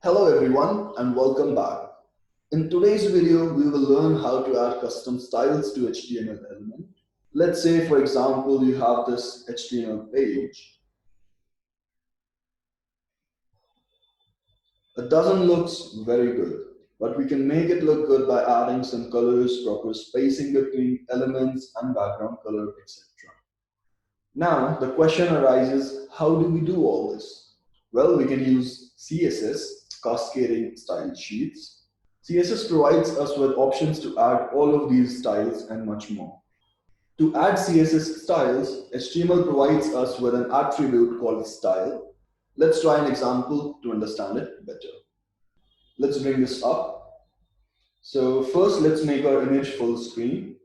Hello everyone and welcome back. In today's video, we will learn how to add custom styles to HTML element. Let's say, for example, you have this HTML page. It doesn't look very good, but we can make it look good by adding some colors, proper spacing between elements and background color, etc. Now, the question arises, how do we do all this? Well, we can use CSS, cascading style sheets. CSS provides us with options to add all of these styles and much more. To add CSS styles, HTML provides us with an attribute called style. Let's try an example to understand it better. Let's bring this up. So first, let's make our image full screen.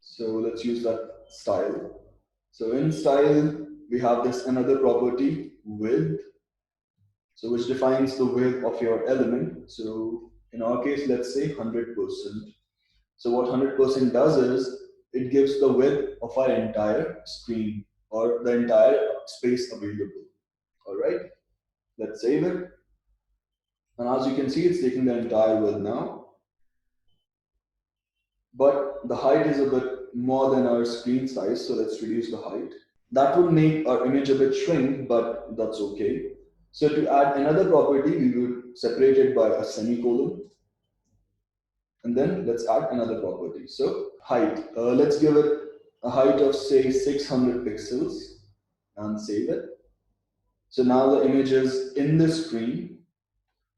So let's use that style. So in style, we have this another property, width, so which defines the width of your element. So in our case, let's say 100%. So what 100% does is it gives the width of our entire screen or the entire space available. All right, let's save it. And as you can see, it's taking the entire width now. But the height is a bit more than our screen size, so let's reduce the height. That would make our image a bit shrink, but that's okay. So to add another property, we would separate it by a semicolon. And then let's add another property. So height, let's give it a height of say 600 pixels and save it. So now the image is in the screen.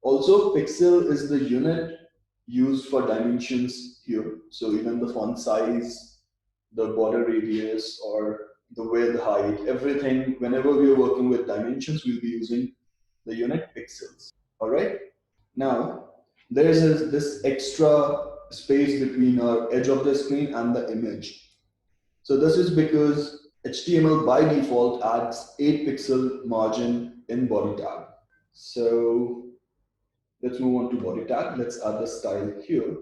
Also, pixel is the unit used for dimensions here. So even the font size, the border radius, or the width, height, everything, whenever we are working with dimensions, we'll be using the unit pixels. All right. Now, there is this extra space between our edge of the screen and the image. So this is because HTML by default adds 8 pixel margin in body tag. So let's move on to body tag. Let's add the style here.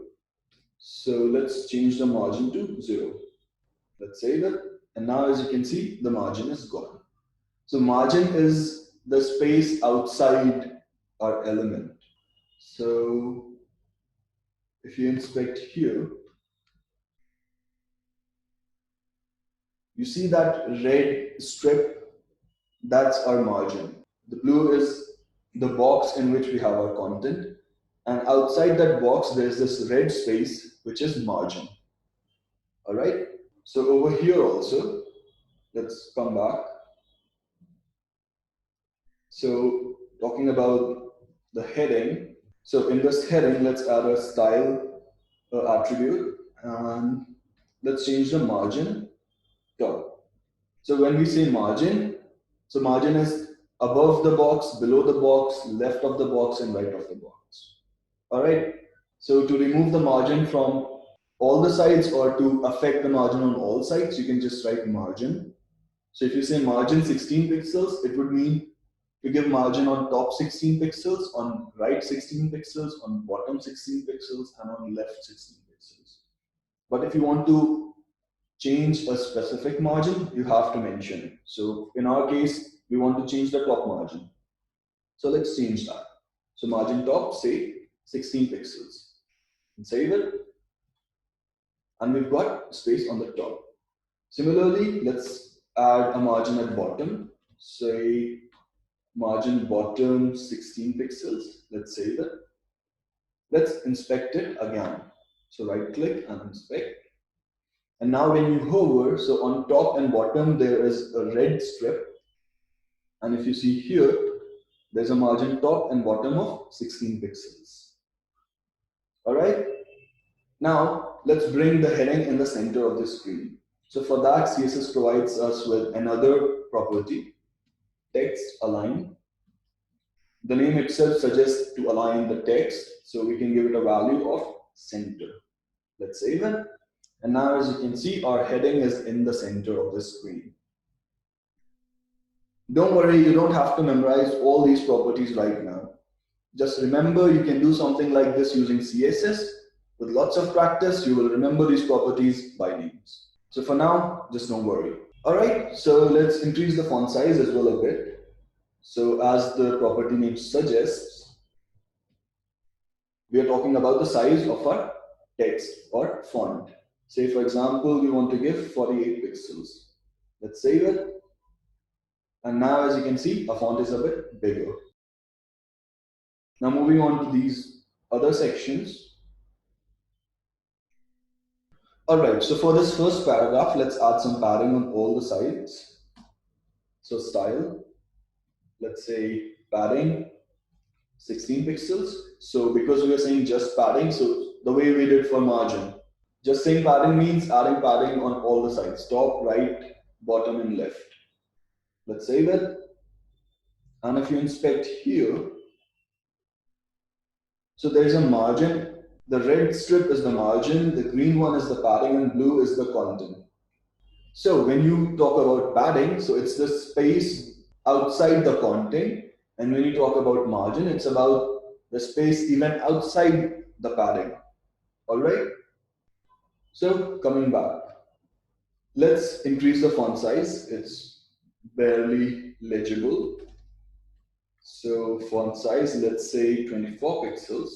So let's change the margin to 0. Let's save it. And now as you can see, the margin is gone. So margin is the space outside our element. So if you inspect here, you see that red strip, that's our margin. The blue is the box in which we have our content. And outside that box, there's this red space, which is margin. All right. So over here also, let's come back. So talking about the heading. So in this heading, let's add a style attribute and let's change the margin top. So when we say margin, so margin is above the box, below the box, left of the box, and right of the box. All right. So to remove the margin from all the sides or to affect the margin on all sides, you can just write margin. So if you say margin 16 pixels, it would mean to give margin on top 16 pixels, on right 16 pixels, on bottom 16 pixels, and on left 16 pixels. But if you want to change a specific margin, you have to mention it. So in our case, we want to change the top margin. So let's change that. So margin top, say 16 pixels. And save it. And we've got space on the top. Similarly, let's add a margin at bottom. Say margin bottom 16 pixels. Let's save it. Let's inspect it again. So right click and inspect. And now when you hover, so on top and bottom, there is a red strip. And if you see here, there's a margin top and bottom of 16 pixels. All right. Now let's bring the heading in the center of the screen. So for that, CSS provides us with another property, text align. The name itself suggests to align the text, so we can give it a value of center. Let's save it. And now as you can see, our heading is in the center of the screen. Don't worry, you don't have to memorize all these properties right now. Just remember, you can do something like this using CSS. With lots of practice, you will remember these properties by names. So for now, just don't worry. All right, so let's increase the font size as well a bit. So as the property name suggests, we are talking about the size of our text or font. Say, for example, we want to give 48 pixels. Let's save it. And now, as you can see, our font is a bit bigger. Now, moving on to these other sections. All right, so for this first paragraph, let's add some padding on all the sides. So style, let's say padding 16 pixels. So because we are saying just padding, so the way we did for margin, just saying padding means adding padding on all the sides, top, right, bottom, and left. Let's save it. And if you inspect here, so there's a margin. The red strip is the margin, the green one is the padding, and blue is the content. So when you talk about padding, so it's the space outside the content. And when you talk about margin, it's about the space even outside the padding. All right. So coming back, let's increase the font size. It's barely legible. So font size, let's say 24 pixels.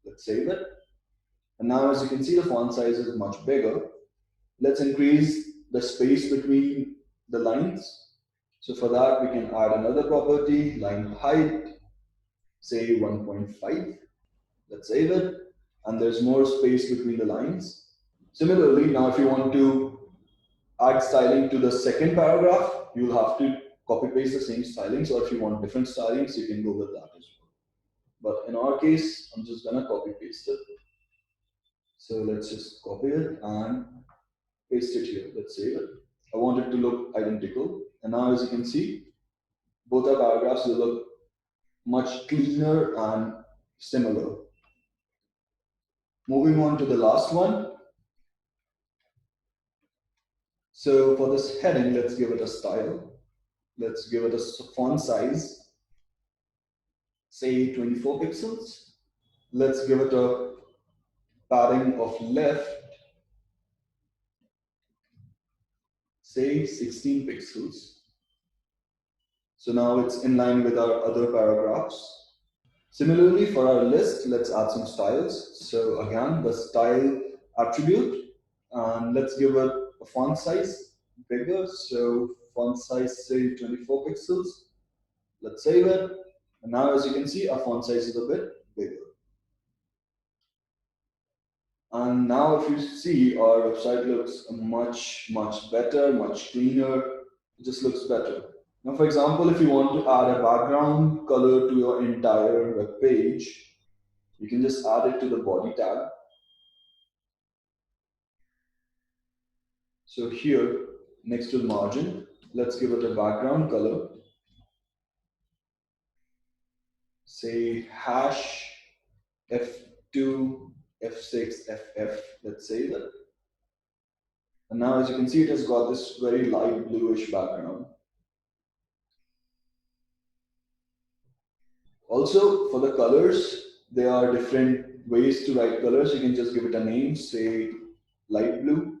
Let's save it. And now as you can see, the font size is much bigger. Let's increase the space between the lines. So for that, we can add another property, line height, say 1.5. Let's save it. And there's more space between the lines. Similarly, now if you want to add styling to the second paragraph, you'll have to copy paste the same stylings, or if you want different stylings, you can go with that as well. But in our case, I'm just gonna copy paste it. So let's just copy it and paste it here. Let's save it. I want it to look identical. And now as you can see, both our paragraphs will look much cleaner and similar. Moving on to the last one. So for this heading, let's give it a style. Let's give it a font size, say 24 pixels. Let's give it a padding of left, say 16 pixels. So now it's in line with our other paragraphs. Similarly, for our list, let's add some styles. So again, the style attribute, and let's give it a font size bigger. So font size, say 24 pixels. Let's save it. And now as you can see, our font size is a bit bigger. And now if you see, our website looks much better, much cleaner. It just looks better. Now, for example, if you want to add a background color to your entire web page, you can just add it to the body tag. So here, next to the margin, let's give it a background color. Say hash F2, F6, FF, let's say that. And now as you can see, it has got this very light bluish background. Also, for the colors, there are different ways to write colors. You can just give it a name, say light blue,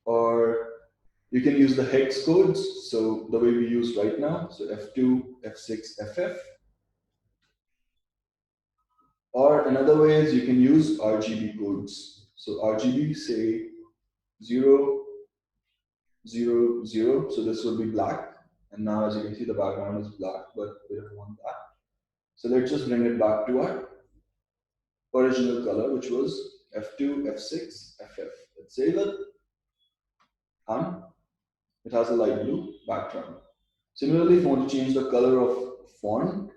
or you can use the hex codes, so the way we use right now, so F2, F6, FF. Or another way is you can use RGB codes. So RGB, say 0, 0, 0, so this will be black. And now as you can see, the background is black, but we don't want that. So let's just bring it back to our original color, which was F2, F6, FF. Let's save it. And it has a light blue background. Similarly, if you want to change the color of font,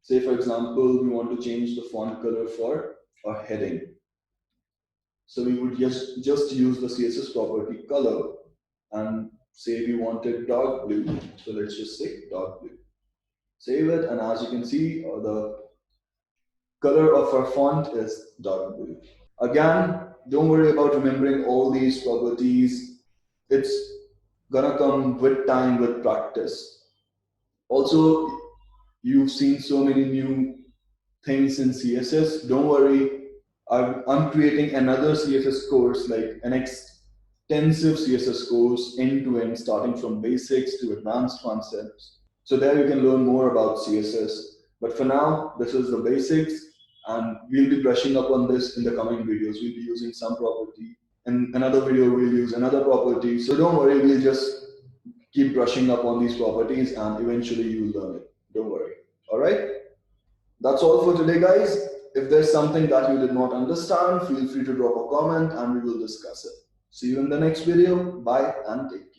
say for example, we want to change the font color for a heading. So we would just use the CSS property color and say we wanted dark blue. So let's just say dark blue. Save it, and as you can see, the color of our font is dark blue. Again, don't worry about remembering all these properties. It's gonna come with time, with practice. Also, you've seen so many new things in CSS. Don't worry, I'm creating another CSS course, like an extensive CSS course, end to end, starting from basics to advanced concepts. So there you can learn more about CSS. But for now, this is the basics. And we'll be brushing up on this in the coming videos. We'll be using some property. In another video, we'll use another property. So don't worry, we'll just keep brushing up on these properties and eventually you'll learn it. Don't worry. All right? That's all for today, guys. If there's something that you did not understand, feel free to drop a comment and we will discuss it. See you in the next video. Bye and take care.